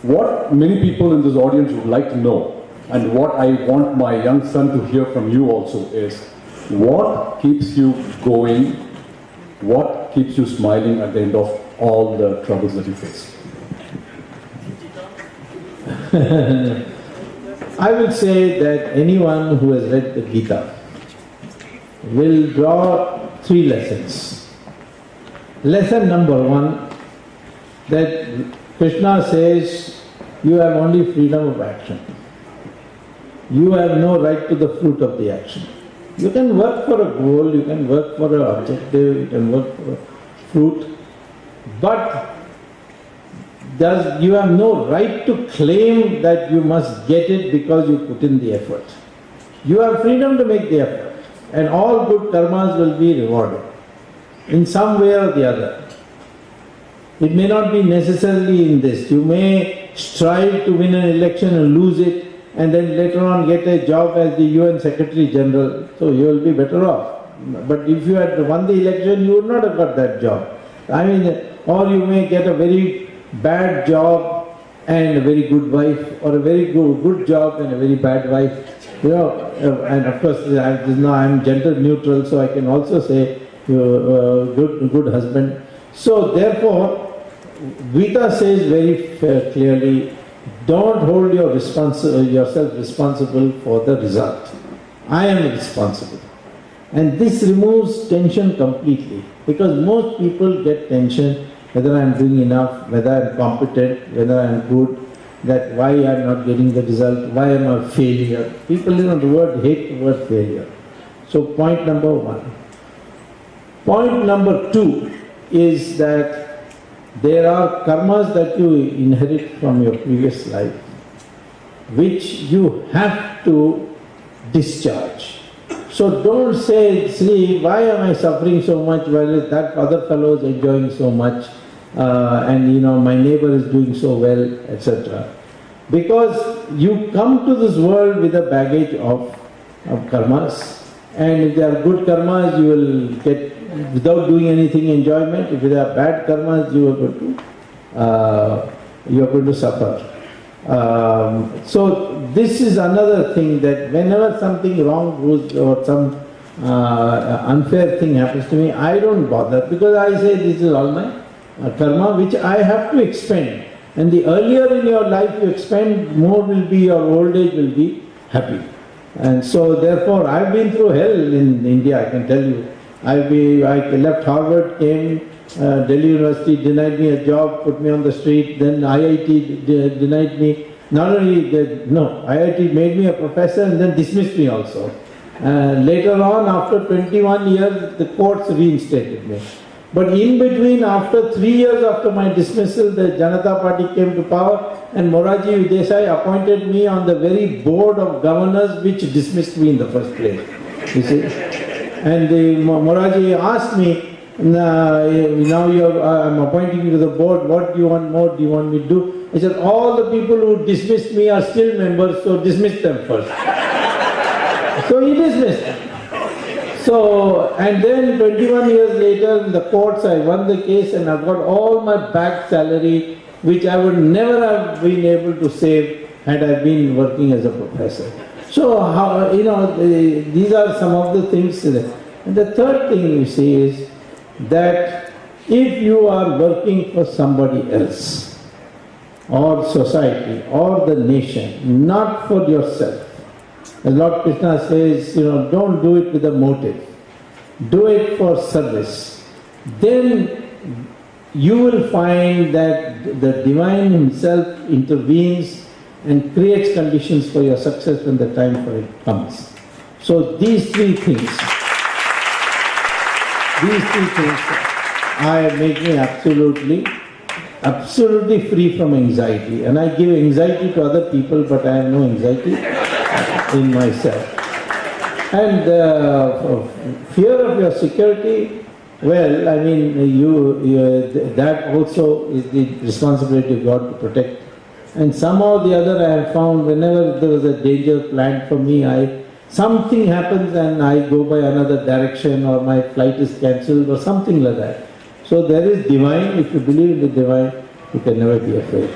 what many people in this audience would like to know, and what I want my young son to hear from you also is, what keeps you going, what keeps you smiling at the end of all the troubles that you face? I would say that anyone who has read the Gita will draw 3 lessons. Lesson number 1, that Krishna says you have only freedom of action. You have no right to the fruit of the action. You can work for a goal, you can work for an objective, you can work for a fruit, but you have no right to claim that you must get it because you put in the effort. You have freedom to make the effort, and all good karmas will be rewarded in some way or the other. It may not be necessarily in this. You may strive to win an election and lose it, and then later on get a job as the UN Secretary General, so you will be better off. But if you had won the election, you would not have got that job. Or you may get a very bad job and a very good wife, or a very good job and a very bad wife. And of course I am gender neutral, so I can also say good husband. So therefore, Gita says very clearly, don't hold yourself responsible for the result. I am responsible. And this removes tension completely, because most people get tension whether I am doing enough, whether I am competent, whether I am good, that why I am not getting the result, why I am a failure. People, hate the word failure. So point number 1. Point number 2 is that there are karmas that you inherit from your previous life, which you have to discharge. So don't say, see, why am I suffering so much while that other fellow is enjoying so much, and my neighbor is doing so well, etc. Because you come to this world with a baggage of karmas, and if they are good karmas, you will get, without doing anything, enjoyment. If they are bad karmas, you are going to suffer. So this is another thing, that whenever something wrong goes or some unfair thing happens to me, I don't bother, because I say this is all my karma which I have to expend. And the earlier in your life you expend, more will be your old age will be happy. And so therefore I've been through hell in India, I can tell you. I left Harvard, came, Delhi University denied me a job, put me on the street, then IIT denied me. Not only IIT made me a professor and then dismissed me also. Later on, after 21 years, the courts reinstated me. But in between, after 3 years after my dismissal, the Janata Party came to power, and Morarji Desai appointed me on the very board of governors which dismissed me in the first place. You see? And Morarji asked me, now I'm appointing you to the board, what do you want more, do you want me to do? He said, all the people who dismissed me are still members, so dismiss them first. So he dismissed them. So, and then 21 years later in the courts I won the case, and I got all my back salary, which I would never have been able to save had I been working as a professor. So, these are some of the things. And the third thing you see is that if you are working for somebody else, or society, or the nation, not for yourself, as Lord Krishna says, don't do it with a motive. Do it for service. Then you will find that the Divine Himself intervenes and creates conditions for your success when the time for it comes. So these three things make me absolutely free from anxiety. And I give anxiety to other people, but I have no anxiety in myself. And fear of your security, well, I mean, that also is the responsibility of God to protect. And somehow or the other I have found whenever there was a danger planned for me, something happens and I go by another direction, or my flight is cancelled or something like that. So there is divine. If you believe in the divine, you can never be afraid.